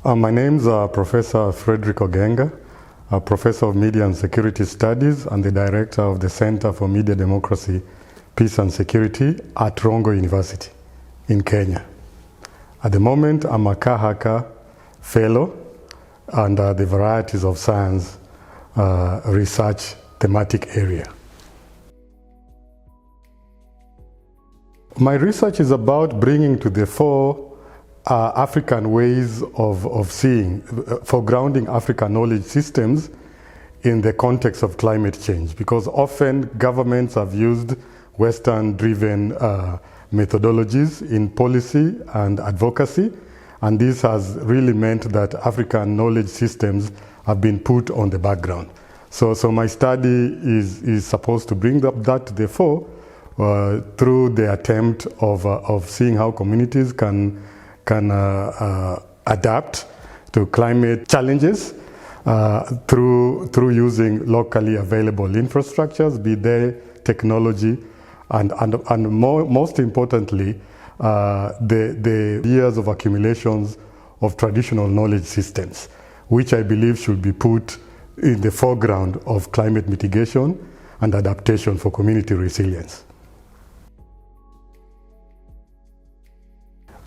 My name's Professor Fredrick Ogenga, a Professor of Media and Security Studies and the Director of the Center for Media Democracy, Peace and Security at Rongo University in Kenya. At the moment, I'm a Kahaka Fellow under the Varieties of Science Research thematic area. My research is about bringing to the fore African ways of seeing, foregrounding African knowledge systems in the context of climate change, because often governments have used Western-driven methodologies in policy and advocacy, and this has really meant that African knowledge systems have been put on the background. So my study is supposed to bring that to the fore through the attempt of seeing how communities can adapt to climate challenges through using locally available infrastructures, be they technology, and most importantly, the years of accumulations of traditional knowledge systems, which I believe should be put in the foreground of climate mitigation and adaptation for community resilience.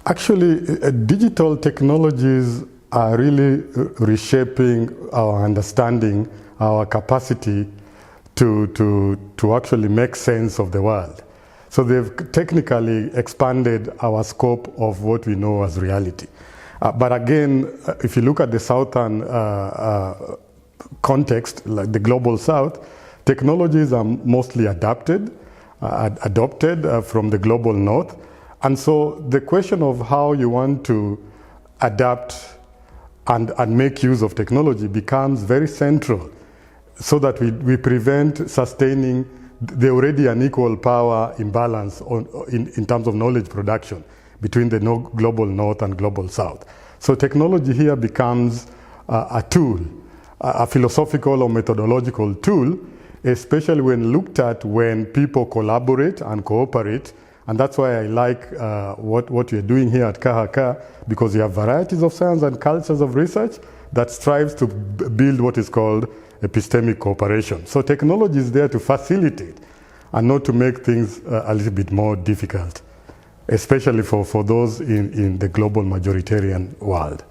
Actually, digital technologies are really reshaping our understanding, our capacity to actually make sense of the world. So they've technically expanded our scope of what we know as reality. But again, if you look at the southern context, like the global south, technologies are mostly adopted from the global north. And so the question of how you want to adapt and make use of technology becomes very central, so that we prevent sustaining the already unequal power imbalance in terms of knowledge production between the global north and global south. So technology here becomes a tool, a philosophical or methodological tool, especially when looked at when people collaborate and cooperate. And that's why I like what you're doing here at Kahaka, because you have varieties of science and cultures of research that strives to build what is called epistemic cooperation. So technology is there to facilitate and not to make things a little bit more difficult, especially for those in the global majoritarian world.